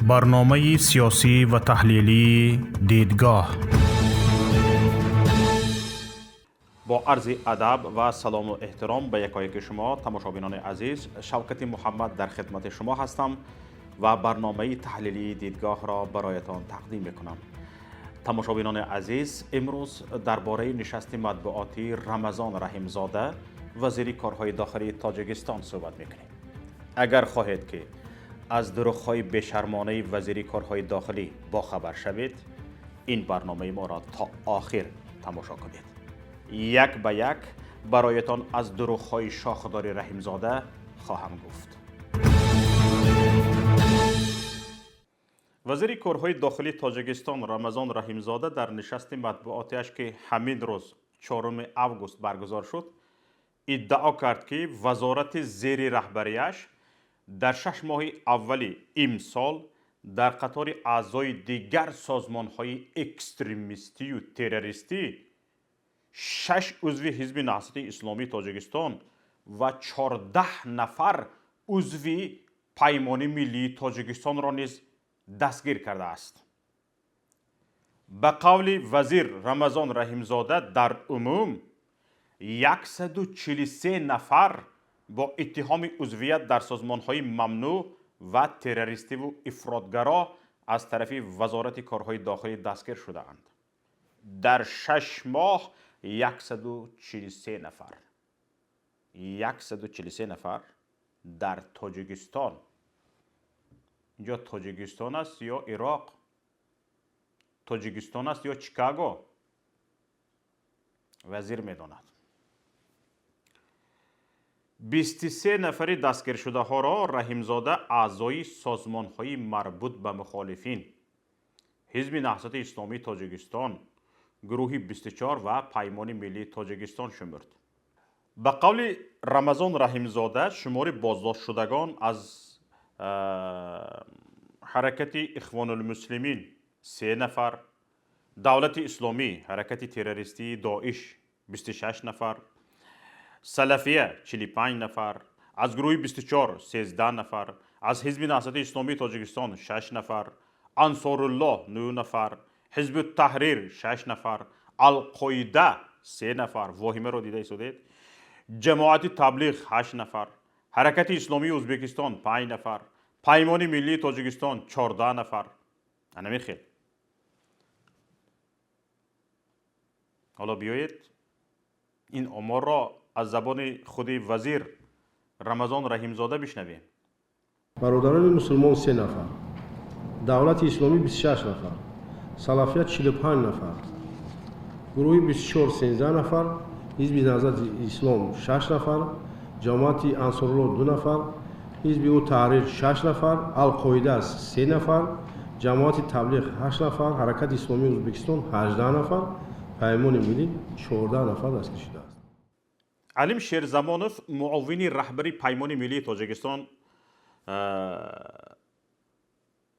برنامه سیاسی و تحلیلی دیدگاه. با عرض ادب و سلام و احترام به یکایک شما تماشابینان عزیز، شوکت محمد در خدمت شما هستم و برنامه تحلیلی دیدگاه را برایتان تقدیم میکنم. تماشابینان عزیز، امروز درباره نشست مطبوعاتی رمضان رحیمزاده وزیر کارهای داخلی تاجیکستان صحبت میکنیم. اگر خواهید که از دروغ‌های بی‌شرمانه وزیر کارهای داخلی باخبر شوید، این برنامه ما را تا آخر تماشا کنید. یک به یک برایتان از دروغ‌های شاخدار رحیمزاده خواهم گفت. وزیر کارهای داخلی تاجیکستان رمضان رحیمزاده در نشست مطبوعاتیش که همین روز 4 اوگوست برگزار شد، ادعا کرد که وزارت زیر رهبریش در 6 ماه اولی امسال در قطار اعضای دیگر سازمان‌های اکستریمیستی و تروریستی 6 عضو حزب نهضت اسلامی تاجیکستان و 14 نفر عضو پیمان ملی تاجیکستان را نیز دستگیر کرده است. به قول وزیر رمضان رحیمزاده در عموم 143 نفر با اتهام عضویت در سازمان‌های ممنوع و تروریستی و افراطگرا از طرف وزارت کارهای داخلی دستگیر شده‌اند. در 6 ماه 143 نفر 143 نفر در تاجیکستان. اینجا تاجیکستان است یا عراق؟ تاجیکستان است یا چیکاگو؟ وزیر می‌داند. 23 نفر دستگیر شده ها را رحیمزاده اعضای سازمان های مربوط به مخالفین حزب نهضت اسلامی تاجیکستان، گروه 24 و پیمان ملی تاجیکستان شمرد. به قول رمضان رحیمزاده شمار بازداشت شدگان از حرکت اخوان المسلمین 3 نفر، دولت اسلامی حرکت تروریستی داعش 26 نفر، سلفیه 45 نفر، از گروه 24 13 نفر، از حزب نهضت اسلامی تاجیکستان 6 نفر، انصار الله 9 نفر، حزب التحریر 6 نفر، القاعده 3 نفر، واهمه را دیده ایستادید، جماعت تبلیغ 8 نفر، حرکت اسلامی ازبکستان 5 نفر، پیمان ملی تاجیکستان 14 نفر. انمی خیلی. حالا بیایید این آمار را از زبان خود وزیر رمضان رحیمزاده بشنویم. برادران مسلمان 3 نفر، دولت اسلامی 26 نفر، سلفیت 45 نفر، گروه 24 13 نفر، حزب نهضت اسلام 6 نفر، جماعت انصارالله 2 نفر، حزب التحریر 6 نفر، القاعده 3 نفر، جماعت تبلیغ 8 نفر، حرکت اسلامی ازبکستان 18 نفر، پیمان ملی 14 نفر دستگیر شده است. علیم شیرزمانوف معاون رهبری پیمان ملی تاجیکستان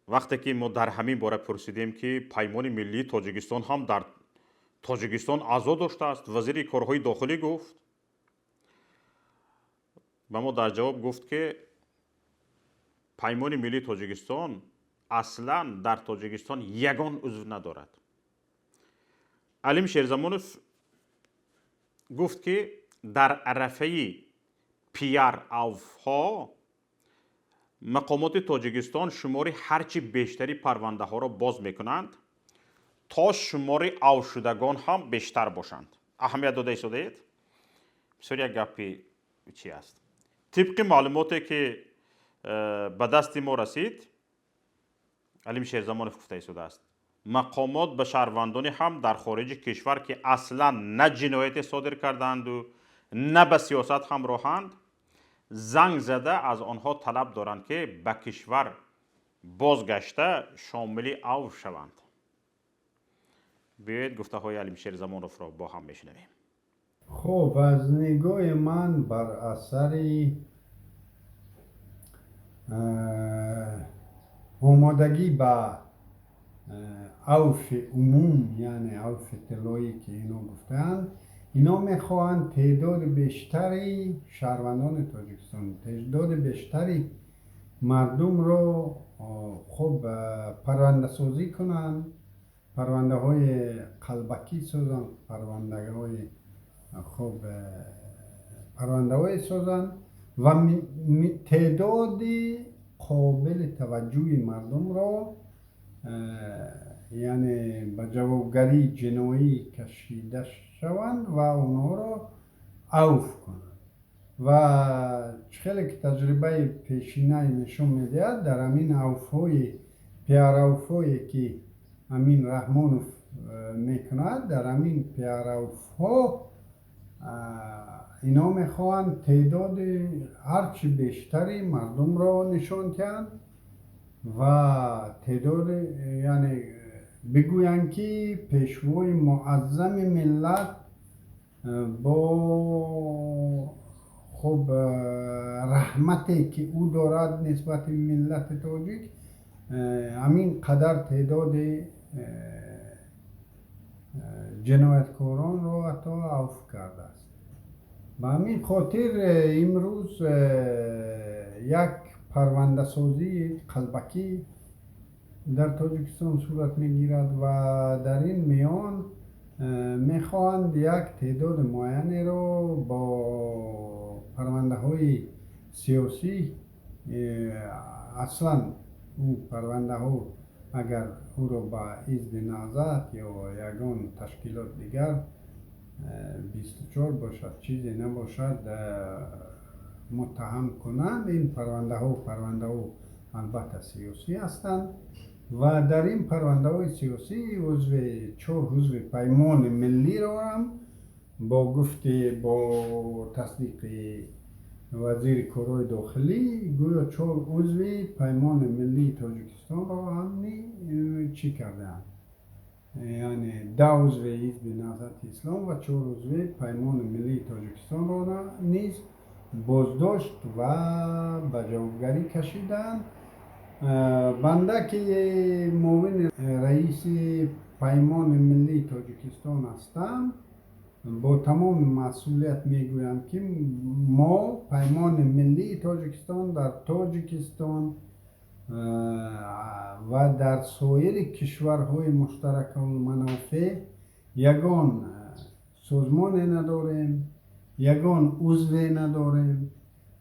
وقتی که ما در همین باره پرسیدیم که پیمان ملی تاجیکستان هم در تاجیکستان اعضا داشته است، وزیر کارهای داخلی گفت و ما در جواب گفت که پیمان ملی تاجیکستان اصلا در تاجیکستان یگان عضو ندارد. علیم شیرزمانوف گفت که در عرفه PR ها مقامات تاجیکستان شمار هرچی بیشتری پرونده ها را باز میکنند تا شمار شدگان هم بیشتر باشند. اهمیت داده ایستادید؟ بسیار یک گپی چی است؟ طبق معلوماتی که به دست ما رسید، علیم شیرزمانوف گفته ایستاده است مقامات به شهروندان هم در خارج کشور که اصلا نه جنایت صادر کردند و نه به سیاست هم راهند، زنگ زده از آنها طلب دارند که به کشور بازگشته شامل او شوند. بیایید گفته های علیم شیرزمانوف را با هم بشنویم. خب از نگاه من بر اثر آمادگی به عوف عموم، یعنی عوف طلایی که اینا گفتند، اینا میخواهند تعداد بیشتری شهروندان تاجیکستان، تعداد بیشتری مردم رو خوب پرونده سازی کنن، پرونده های قلبکی سازن، پرونده های خوب پرونده های سازن و تعداد قابل توجه مردم رو یعنی به جوابگری جنایی کشیده شوند و اونها رو عفو کنند. و خیلی که تجربه پیشینه نشون میده در همین عفوی پیارعفوی که امین رحمانوف میکند، در همین پیارعفو اینا میخوان تعداد هرچی بیشتری مردم را نشان دهند و تعداد یعنی بگویند که پیشوای معظم ملت با خب رحمتی که او دارد نسبت به ملت تاجیک همین قدر تعداد جنایتکاران را حتی عفو کرده است. به همین خاطر امروز یک پرونده سازی قلبکی در تاجیکستان صورت میگیرد و در این میان میخواهند یک تعداد معینی رو با پرونده های سیاسی اصلا او پرونده ها اگر او رو با حزب نهضت یا یگان تشکیلات دیگر 24 باشد چیزی نباشد متهم کنند، این پرونده ها البته سیاسی هستند و در این پرونده های سیاسی چهار حزب پیمان ملی را هم با تصدیق وزیر کارهای داخلی گویا 4 عضو پیمان ملی تاجیکستان را هم چی کردند، یعنی 2 عضو حزب نهضت اسلام و 4 عضو پیمان ملی تاجیکستان را نیز بازداشت و به جوابگری کشیدند. بنده که معاون رئیس پیمان ملی تاجیکستان هستم با تمام مسئولیت میگویم که ما پیمان ملی تاجیکستان در تاجیکستان و در سایر کشورهای مشترک المنافع یگان سازمان نداریم، یگان عضو نداریم،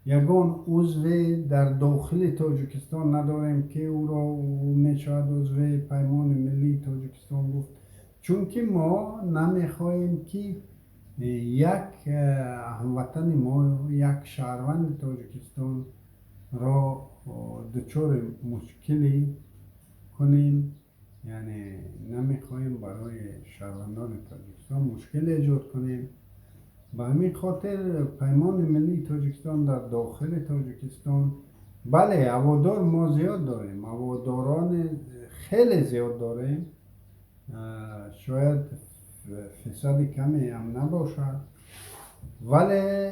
یگان عضو در داخل تاجیکستان نداریم که او را میشود عضو پیمان ملی تاجیکستان گفت، چون که ما نمیخواهیم که یک هموطن ما، یک شهروند تاجیکستان را دچار مشکلی کنیم، یعنی نمیخواهیم برای شهروندان تاجیکستان مشکل ایجاد کنیم. به همین خاطر پیمان ملی تاجیکستان در داخل تاجیکستان بله هوادار ما زیاد داریم، هواداران خیلی زیاد داریم، شاید فیصد کمی هم نباشد، ولی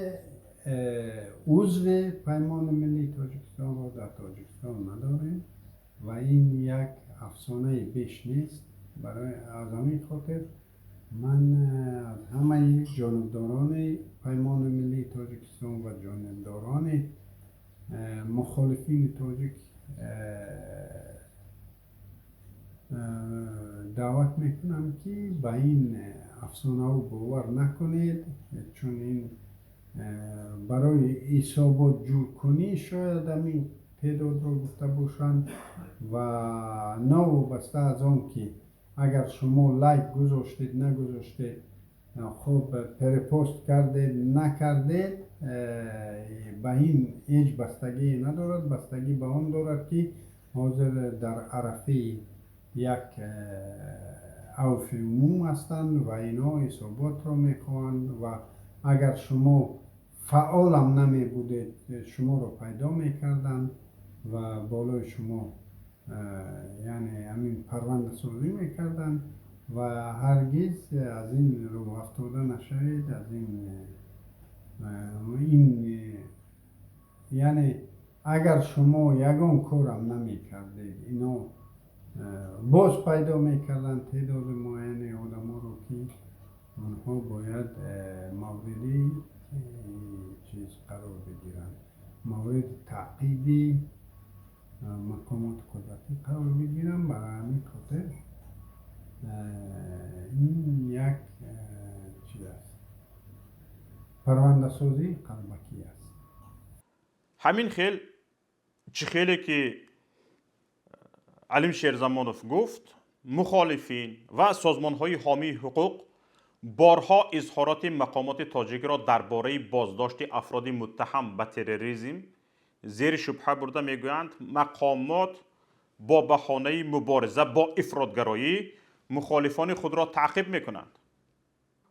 عضو پیمان ملی تاجیکستان را در تاجیکستان نداریم و این یک افسانه بیش نیست. برای از همین خاطر من از همه جانبداران پیمان ملی تاجیکستان و جانبداران مخالفین تاجیک دعوت میکنم که به این افسانه ها باور نکنید، چون این برای حسابات جور کنی شاید همین تعداد رو گفته باشند و نوابسته از آن که اگر شما لایک گذاشتید نگذاشتید، خب پرپوست کردید نکردید، به این هیچ بستگی ندارد، بستگی به آن دارد که حاضر در عرفه یک عفو عموم هستند و اینا حسابات رو میخوان و اگر شما فعال هم نمی بودید شما رو پیدا میکردن و بالای شما یعنی همین پرونده سازی میکردن و هرگز از این رو افتاده نشوید، از این یعنی اگر شما یگان کارم نمی کردید اینا باز پیدا میکردن تعداد معینی آدم ها رو که آنها باید موردی چیز قرار بگیرن، مورد تعقیبی مقامات قدرتی قرار بگیرن. برای همین خاطر این یک چیز است، پرونده سازی قلبکی است. همین خیلی که علیم شیرزمانوف گفت، مخالفین و سازمان‌های حامی حقوق بارها اظهارات مقامات تاجیک را درباره بازداشت افراد متهم به تروریسم زیر شبهه برده میگویند مقامات با بهانه مبارزه با افراطگرایی مخالفان خود را تعقیب میکنند.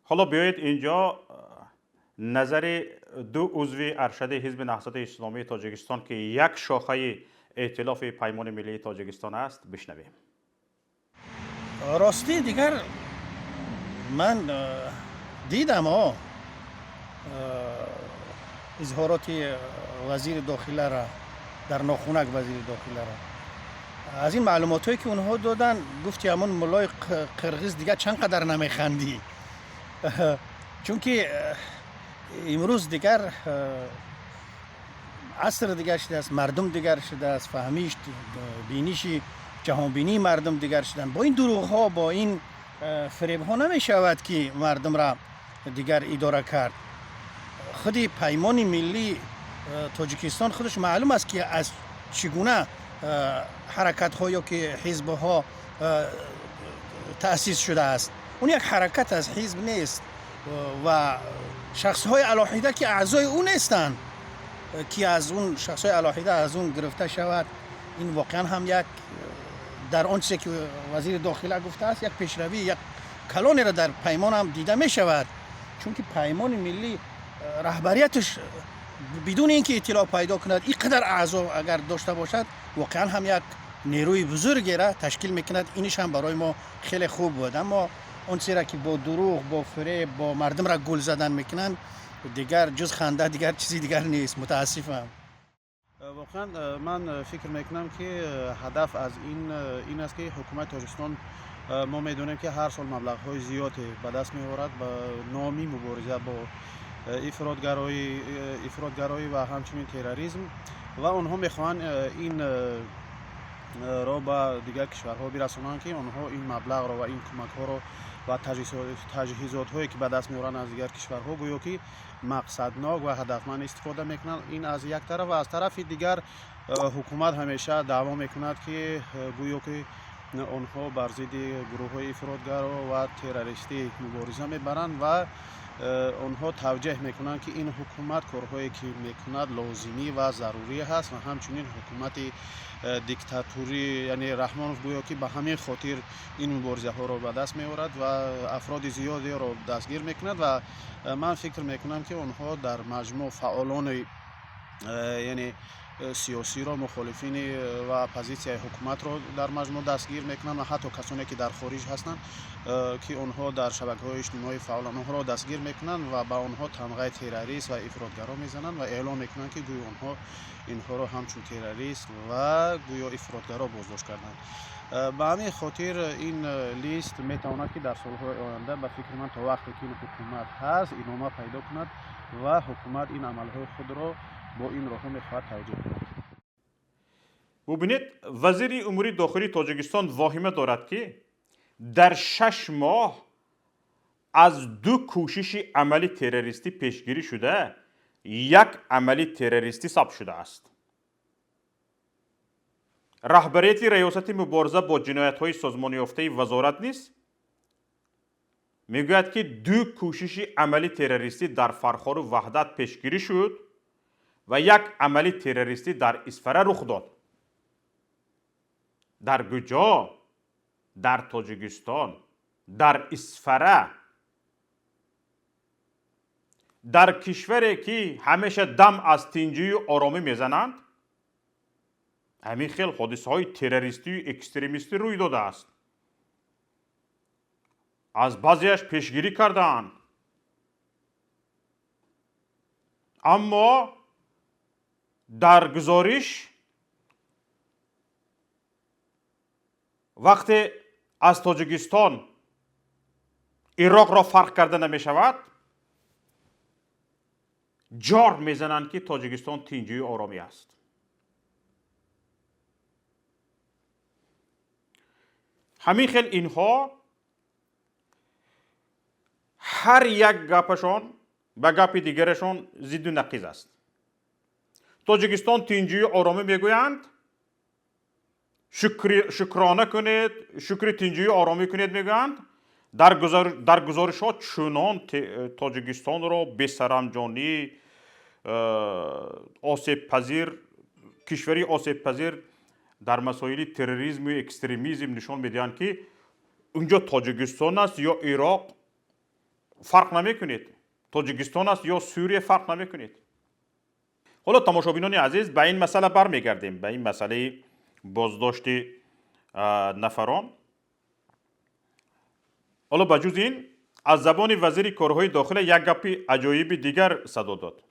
حالا بیایید اینجا نظر دو عضو ارشد حزب نهضت اسلامی تاجیکستان که یک شاخه ائتلاف پیمان ملی تاجیکستان است بشنویم. راستی دیگر من دیدم اظهارات وزیر داخله را در ناخونک وزیر داخله را. از این معلومات هایی که اونها دادن گفتی همون ملای قرغیز دیگر چند قدر نمیخندی. چون که امروز دیگر عصر دیگر شده است، مردم دیگر شده است، فهمیش بینیش جهانبینی مردم دیگر شدن. با این دروغ ها، با این فریب ها نمی شود که مردم را دیگر اداره کرد. خودی پیمان ملی تاجیکستان خودش معلوم است که از چگونه حرکت ها یا که حزب ها تأسیس شده است. اون یک حرکت از حزب نیست و شخص های علاحیده که اعضای اون نیستند که از اون شخص های علاحیده از اون گرفته شود. این واقعا هم یک در آنچه که وزیر داخله گفته است یک پیشروی، یک کلانی را در پیمان هم دیده می شود. چون که پیمان ملی رهبریتش بدون اینکه اطلاع پیدا کند اینقدر اعضا اگر داشته باشد واقعا هم یک نیروی بزرگی را تشکیل میکند. اینش هم برای ما خیلی خوب بود. اما اون چیزی که با دروغ، با فریب، با مردم را گول زدن میکنن دیگر جز خنده دیگر چیزی دیگر نیست. متاسفم. واقعا من فکر میکنم که هدف از این است که حکومت تاجیکستان، ما میدونیم که هر سال مبلغ‌های زیادی به دست می‌آورد به نامی مبارزه با افراطگرایی و همچنین تروریسم و آنها میخوان این را به دیگر کشورها برسانند که آنها این مبلغ را و این کمک‌ها را و تجهیزات هایی که به دست می‌آورند از دیگر کشورها گویا که مقصدناک و هدفمند استفاده میکنند. این از یک طرف و از طرف دیگر حکومت همیشه دعوا میکند که گویا که آنها بر ضد گروه‌های افراطگرا و تروریستی مبارزه میبرند و آنها توجیه میکنند که این حکومت کارهایی که میکند لازمی و ضروری هست و همچنین حکومت دیکتاتوری یعنی رحمانوف گویا که به همین خاطر این مبارزه ها را به دست میآورد و افراد زیادی را دستگیر میکند و من فکر میکنم که آنها در مجموع فعالان یعنی سیاسی را، مخالفین و اپوزیسیون حکومت را در مجموع دستگیر میکنند و حتی کسانی که در خارج هستند که آنها در شبکه‌های اجتماعی فعالان آنها را دستگیر میکنند و با آنها تمغه تروریست و افراطگرا میزنند و اعلام میکنند که گویا آنها اینها را همچون تروریست و گویا افراطگرا بازداشت کردند. به همین خاطر این لیست میتواند که در سالهای آینده به فکر من تا وقتی که این حکومت هست ادامه پیدا کند و حکومت این عملهای خود را با این راه میخواهد توجیه کند. ببینید وزیر امور داخلی تاجیکستان واهمه دارد که در 6 ماه از 2 کوشش عملی تروریستی پیشگیری شده، 1 عملی تروریستی ثبت شده است. رهبریت ریاست مبارزه با جنایت‌های سازمان یافته وزارت نیز میگوید که 2 کوشش عملی تروریستی در فرخار و وحدت پیشگیری شد و 1 عملی تروریستی در اسفره رخ داد. در کجا؟ در تاجیکستان، در اسفره، در کشوری که همیشه دم از تنجی و آرامی میزنند. همین خیلی حادثه های تروریستی و اکستریمیستی روی داده است. از بعضیش پیشگیری کردند، اما در گزارش وقتی از تاجیکستان عراق را فرق کرده نمی شود، جار میزنند که تاجیکستان تنجی و آرامی است. همین خیل اینها هر یک گپشان به گپ دیگرشان ضد و نقیض است. تاجیکستان تینجوی آرامی میگویند شکرانه کنید، شکر تینجوی آرامی کنید میگویند. در گزارش ها چنان تاجیکستان را بی‌سرانجامی، آسیب پذیر، کشوری آسیب پذیر در مسائل تروریسم و اکستریمیسم نشان میدهند که اونجا تاجیکستان است یا عراق فرق نمیکنید، تاجیکستان است یا سوریه فرق نمیکنید. حالا تماشابینان عزیز به این مسئله برمیگردیم، به این مسئله بازداشت نفران. حالا بجز این از زبان وزیر کارهای داخل یک گپ عجایب دیگر صدا داد.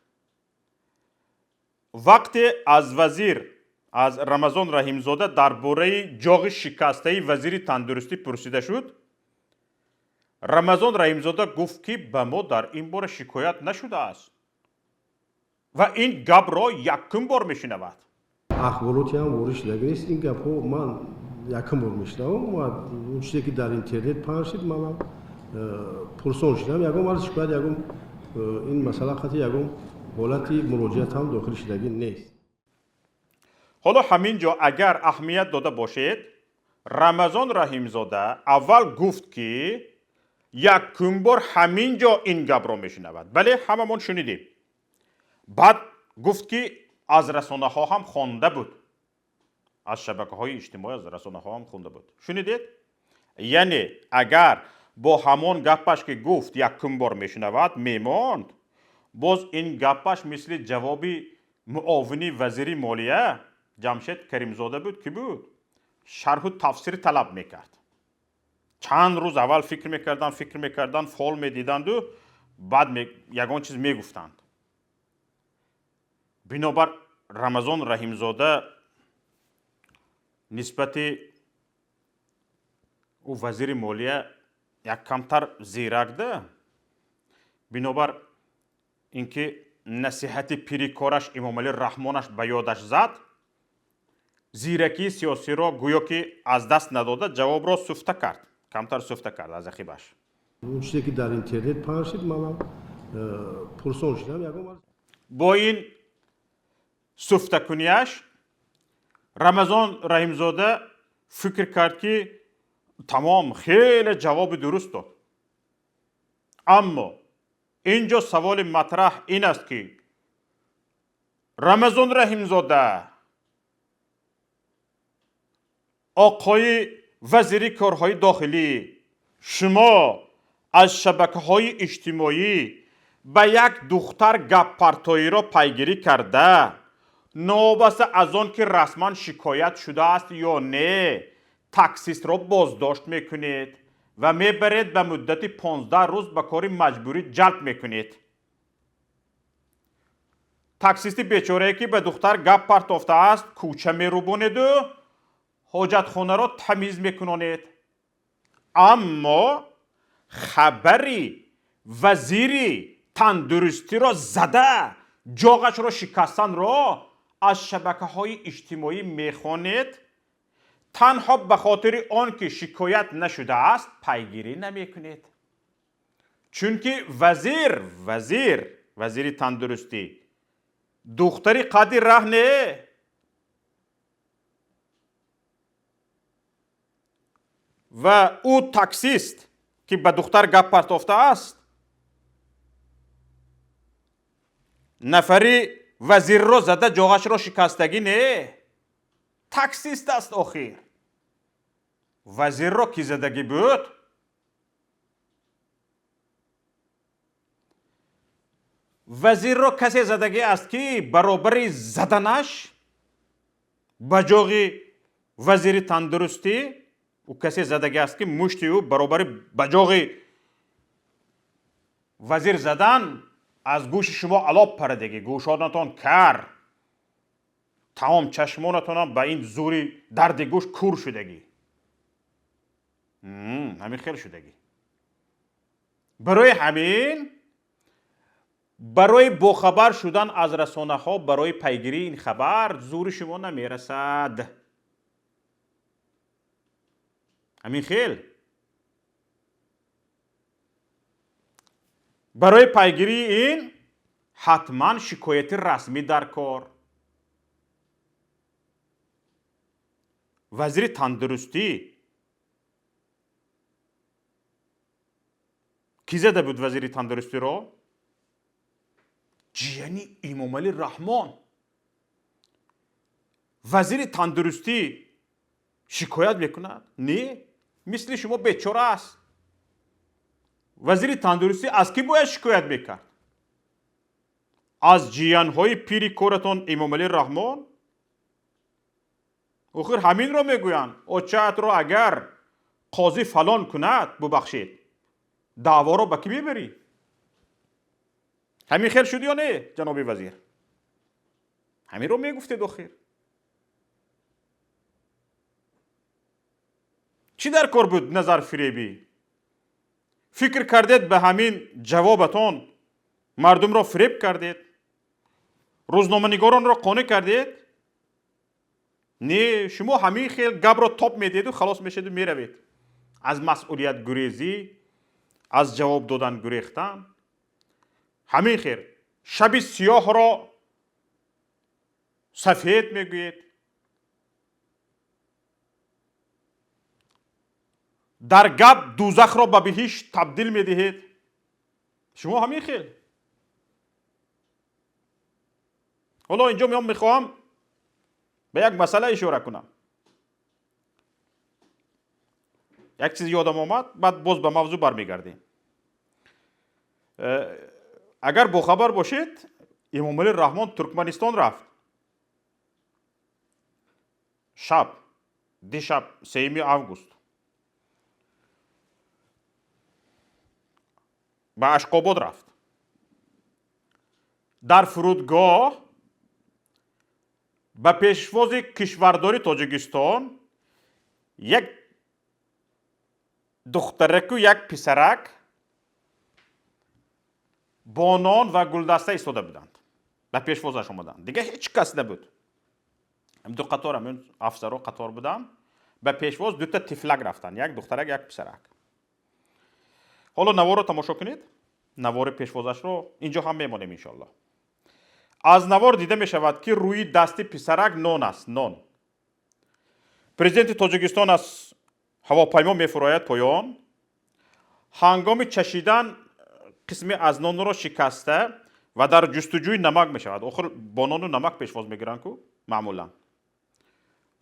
وقتی از وزیر از رمضان رحیمزاده درباره جاغ شکسته وزیر تندرستی پرسیده شد، رمضان رحیمزاده گفت که به ما در این باره شکایت نشده است و این گپ را یکم بار میشنود. اخباراتی هم وارد شده نیست این گپ ها، من یکم بار میشنوم و اون چیزی که در اینترنت پخش شد من پرسان شدم، یکم از شکایت یکم این مسئله خاطر یکم حالتی مراجعت هم داخل شدگی نیست. حالا همینجا اگر اهمیت داده باشید، رمضان رحیمزاده اول گفت که یکم بار همینجا این گپ را میشنود. بله هممون شنیدیم. بعد گفت که از رسانه ها هم خوانده بود، از شبکه های اجتماعی از رسانه ها هم خوانده بود. شنیدید؟ یعنی اگر با همان گپش که گفت یکم بار میشنود میماند، باز این گپش مثل جواب معاونی وزیر مالیه جمشید کریمزاده بود که بود شرح و تفسیر طلب میکرد. چند روز اول فکر میکردن فال میدیدند و بعد یگان چیز میگفتند. بنابر رمضان رحیمزاده نسبت او وزیر مالیه یک کمتر زیرک ده. بنابر اینکه نصیحت پیریکارش امام علی رحمانش به یادش زد، زیرکی سیاسی را گویا که از دست نداده جواب را سفته کرد، کمتر سفته کرد از عقیبش. اون چیزی که در اینترنت پخش شد من پرسان شدم یکم. با این سفته کنیش رمضان رحیمزاده فکر کرد که تمام خیلی جواب درست داد. اما اینجا سوال مطرح این است که رمضان رحیمزاده آقای وزیر کارهای داخلی، شما از شبکه های اجتماعی به یک دختر گپ پرتایی را پیگیری کرده، نابسته از آن که رسما شکایت شده است یا نه، تاکسیست را بازداشت میکنید و میبرید به مدت 15 روز به کار مجبوری جلب میکنید. تاکسیست بیچاره که به دختر گپ پرتافته است کوچه میروبانید و حاجت خانه را تمیز میکنید. اما خبری وزیری تندرستی را زده، جاغش را شکستن را از شبکه های اجتماعی میخوانید، تنها به خاطر آن که شکایت نشده است پیگیری نمی کنید. چون که وزیر تندرستی دختری قدی رهنه، و او تاکسیست که به دختر گپ پرتافته است نفری وزیر را زده جاغش را شکستگی نه، تاکسیست است. آخر وزیر را کی زدگی بود؟ وزیر را کسی زدگی است که برابر زدنش به جاغ وزیر تندرستی او کسی زدگی است که مشتی او برابر به جاغ وزیر زدن از گوش شما علاب پردگی، گوشانتان کر، تمام چشمانتان هم به این زوری درد گوش کور شدگی. همین خیلی شدگی. برای همین برای باخبر شدن از رسانه ها، برای پیگیری این خبر زور شما نمیرسد. همین خیل برای پیگیری این حتما شکایت رسمی در کار. وزیر تندرستی کی زده بود وزیر تندرستی رو؟ جیانی امامعلی رحمان. وزیر تندرستی شکایت میکند؟ نه، مثل شما بیچاره است. وزیر تندرستی از کی باید شکایت میکرد؟ از جیانهای پیری کورتون امامعلی رحمان؟ آخر همین رو میگویند اوچهت رو اگر قاضی فلان کند ببخشید دعوا رو به کی میبری؟ همین خیر شد یا نه جناب وزیر؟ همین رو میگفتید آخر. چی در کار بود نظر فریبی؟ فکر کردید به همین جوابتون مردم را فریب کردید؟ روزنامه‌نگاران را قانع کردید؟ نه، شما همین خیل گب را تاپ میدید و خلاص میشید و میروید. از مسئولیت گریزی، از جواب دادن گریختن. همین خیر شب سیاه را سفید میگویید. در گب دوزخ را به بهشت تبدیل میدهید. شما همین خیل. حالا اینجا میخواهم به یک مسئله اشاره کنم. یک چیز یادم آمد بعد باز به موضوع برمیگردیم. اگر باخبر باشید امامعلی رحمان ترکمنستان رفت. دیشب 3 آگوست به اشقاباد رفت. در فرودگاه به پیشواز کشورداری تاجیکستان یک دخترک و یک پسرک با نان و گلدسته ایستاده بودند. به پیشوازش آمدند. دیگه هیچ کس نبود. هم دو قطار همین افسرها قطار بودن. به پیشواز 2 تا تفلک رفتن. یک دخترک یک پسرک. حالا نوار رو تماشا کنید. نوار پیشوازش رو اینجا هم میمانیم انشالله. از نوار دیده می شود که روی دست پسرک نان است. نان. پرزیدنت تاجیکستان از هواپیما میفراید پایان. هنگام چشیدن قسمی از نان را شکسته و در جستجوی نمک می شود. آخر با نان و نمک پیشواز میگیرن که معمولا.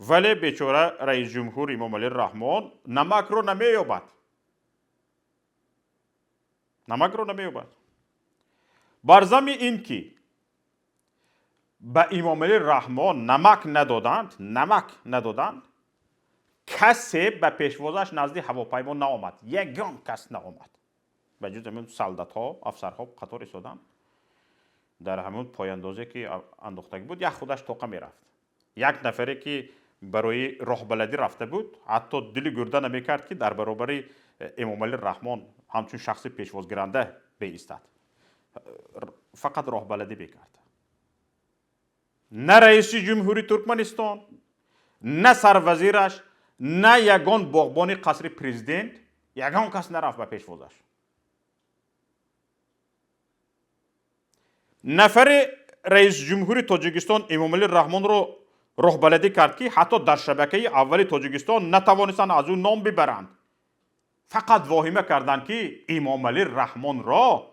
ولی بیچاره رئیس جمهور امامعلی رحمان نمک رو نمییابد. نمک رو نمییابد. بر ضمن این که به امامعلی رحمان نمک ندادند کسی به پیشوازش نزد هواپیما نآمد. یگان کس نآمد. به جز همون سلدت ها افسرها قطار ایستادن. در همون پایاندازی که انداختگی بود یک خودش طاقه میرفت. یک نفری که برای راه بلدی رفته بود حتی دل گرده نمیکرد که در برابر امامعلی رحمان همچون شخص پیشوازگیرنده بایستد. فقط راه بلدی بکرد. نه رئیس جمهوری ترکمنستان، نه سروزیرش، نه یگان باغبان قصر پرزیدنت، یگان کس نرفت به پیشوازش. نفر رئیس جمهوری تاجیکستان امامعلی رحمان رو راه بلدی کرد که حتی در شبکه اول تاجیکستان نتوانستند از اون نام ببرند. فقط واهمه کردند که امامعلی رحمان را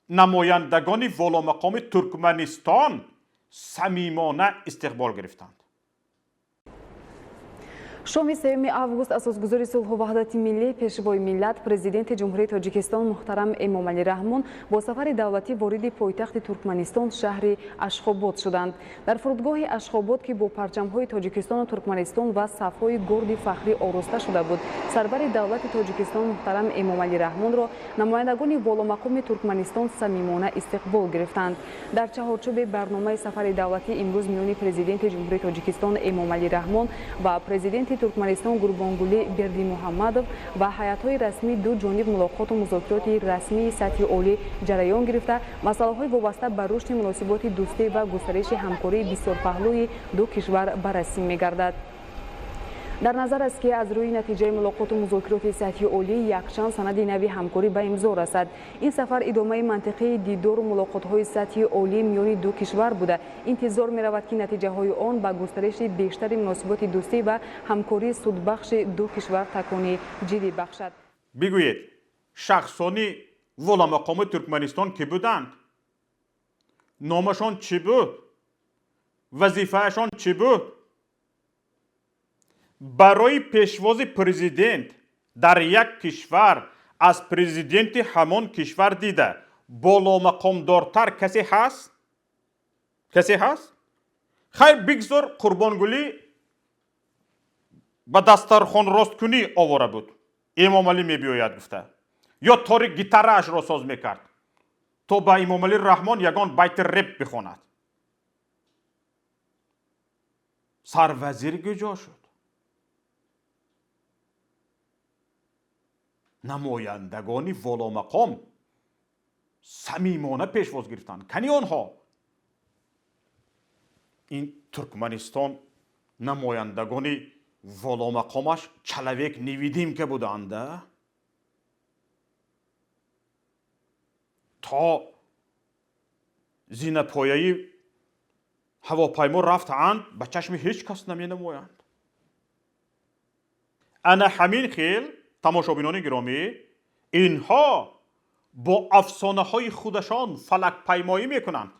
نمایندگان والامقام ترکمنستان صمیمانه استقبال گرفتند. شام 3 август اساسگذار صلح و وحدت ملی پیشوای ملت پرزیدنت جمهوری تاجیکستان محترم امامعلی رحمان با سفر دولتی وارد پایتخت ترکمنستان شهر اشخاباد شدند. در فرودگاه اشخاباد که با پرچم‌های تاجیکستان و ترکمنستان و صف‌های گرد فخری آراسته شده بود، سرور دولت تاجیکستان محترم امامعلی رحمان را نمایندگان والامقام ترکمنستان صمیمانه استقبال گرفتند. در چهارچوب برنامه سفر دولتی امروز میان پرزیدنت جمهوری تاجیکستان امامعلی رحمان و پرزیدنت ترکمنستان گوربانگولی بردی محمدов و هیئت‌های رسمی دو جانب ملاقات و مذاکرات رسمی سطح عالی جریان گرفته مسائل وابسته به رشد مناسبات دوستی و گسترش همکاری بسیار پهلوی دو کشور بررسی می‌گردد. در نظر است که از روی نتیجه ملاقات و مذاکرات سطحی عالی یکچند سند نوی همکاری به امضا رسد. این سفر ادامه منطقه دیدار و ملاقات‌های سطحی عالی میان دو کشور بوده. انتظار می‌رود که نتیجه‌های آن به گسترش بیشتر مناسبات دوستی و همکاری سودبخش دو کشور تکانی جدی بخشد. بگویید شخصانی ولامقام ترکمنستان کی بودند؟ نامشان چی بود؟ وظیفهشان چی بود؟ برای پیشواز پرزیدنت در یک کشور از پرزیدنت همان کشور دیده بالا مقام دارتر کسی هست؟ کسی هست؟ خیر بگذار قربانگلی به دسترخوان راست کنی آواره بود. امام علی می بیاید گفته یا طوری گیتارش را ساز میکرد تا به امام علی رحمان یگان بیت رپ بخواند. سروزیر گجا شد. نمایندگانی والا مقام صمیمانه پیشواز گرفتند. کنی آنها این ترکمنستان نمایندگانی والا مقامش چلویک نویدیم که بودند تا زین پایه‌ای هواپیما رفتند به چشم هیچ کس نمی نمایند. انا همین خیل تماشابینان گرامی اینها با افسانه های خودشان فلک پیمایی میکنند.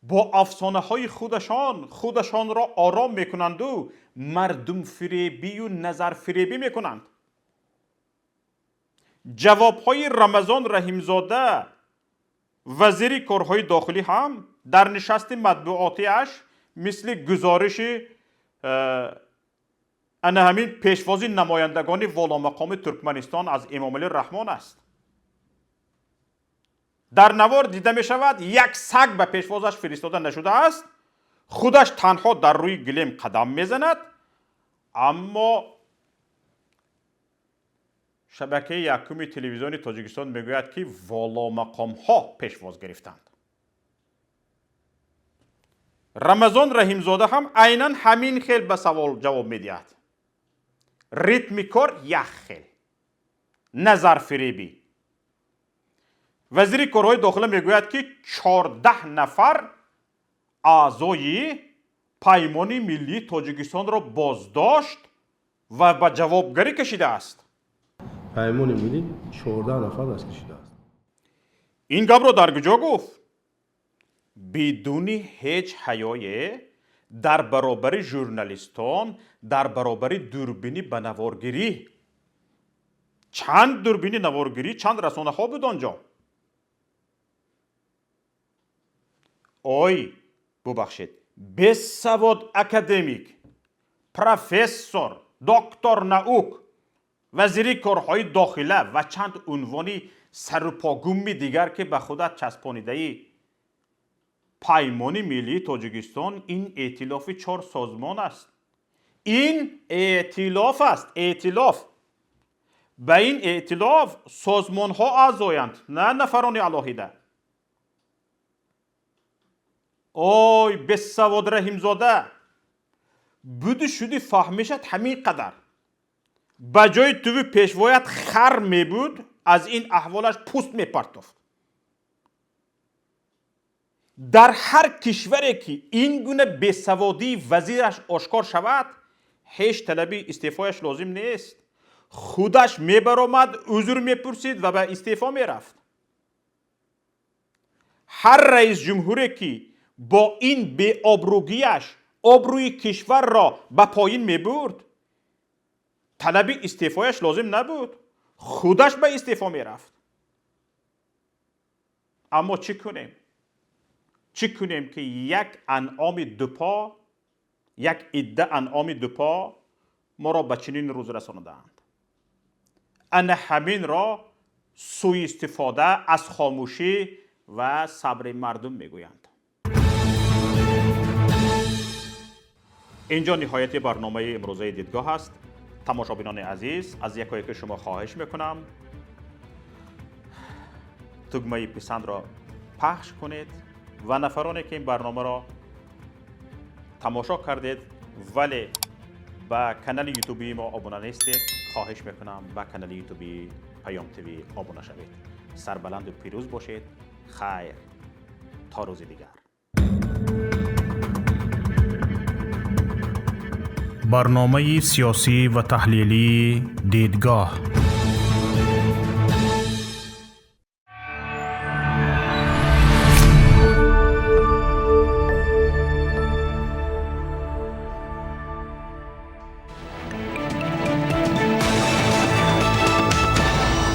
با افسانه های خودشان را آرام میکنند و مردم فریبی و نظر فریبی میکنند. جواب های رمضان رحیمزاده وزیر کارهای داخلی هم در نشست مطبوعاتیش مثل گزارش همین پیشوازی نمایندگان والا مقام ترکمنستان از امام علی رحمان است. در نوار دیده می شود یک سگ به پیشوازش فرستاده نشده است. خودش تنها در روی گلیم قدم می زند. اما شبکه یکم تلویزیون تاجیکستان می گوید که والا مقام ها پیشواز گرفتند. رمضان رحیمزاده هم عیناً همین خیل به سوال جواب می دهد. ریتم کار یک خیل. نظر فریبی. وزیر کارهای داخله میگوید که 14 نفر اعضای پیمان ملی تاجیکستان را بازداشت و به جوابگری کشیده است. پیمان ملی 14 نفر دست کشیده است. این گپ را در کجا گفت؟ بدون هیچ حیایی در برابر ژورنالیستان، در برابر دوربینی به نوارگیری. چند دوربینی نوارگیری، چند رسانه ها بود آنجا. آی ببخشید بسواد اکادمیک، پروفسور، دکتر نئوک، وزیر کارهای داخله و چند عنوانی سرپاگومی دیگر که به خودت چسبانیده ای. پیمان ملی تاجیکستان این ائتلاف 4 سازمان است. این ائتلاف است. ائتلاف. به این ائتلاف سازمان ها اعضایند، نه نفران علاهیده. اوی بسواد رحیمزاده بودی شدی فهمیشت همین قدر. بجای توی پیشوایت خر می بود از این احوالش پوست می پرتافت. در هر کشوری که این گونه بسوادی وزیرش آشکار شود هیچ طلبی استعفایش لازم نیست. خودش می برآمد، عذر می پرسید و به استعفا می رفت. هر رئیس جمهوری که با این بی آبروگیش آبروی کشور را به پایین می برد طلبی استعفایش لازم نبود. خودش به استعفا می رفت. اما چی کنیم؟ چی کنیم که یک انعام دوپا، یک عده انعام دوپا ما را به چنین روز رساندند. ان همین را سوء استفاده از خاموشی و صبر مردم میگویند. اینجا نهایت برنامه امروزه دیدگاه است. تماشابینان عزیز، از یکایک شما خواهش میکنم تگمه پسند را پخش کنید و نفرانی که این برنامه را تماشا کردید ولی با کانال یوتیوبی ما آبونه نیستید خواهش میکنم با کانال یوتیوبی پیام تیوی آبونه شوید. سربلند و پیروز باشید. خیر تا روز دیگر. برنامه سیاسی و تحلیلی دیدگاه.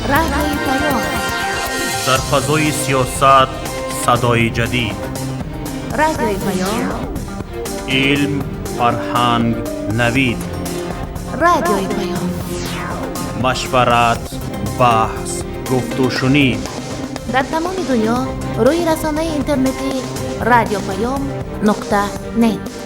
رادیوی پیام. در فضای سیاست صدای جدید. رادیوی پیام. علم، فرهنگ، نوید. رادیوی پیام. مشورت، بحث، گفت و شنید. در تمام دنیا روی رسانه اینترنتی رادیو پیام نقطه نت.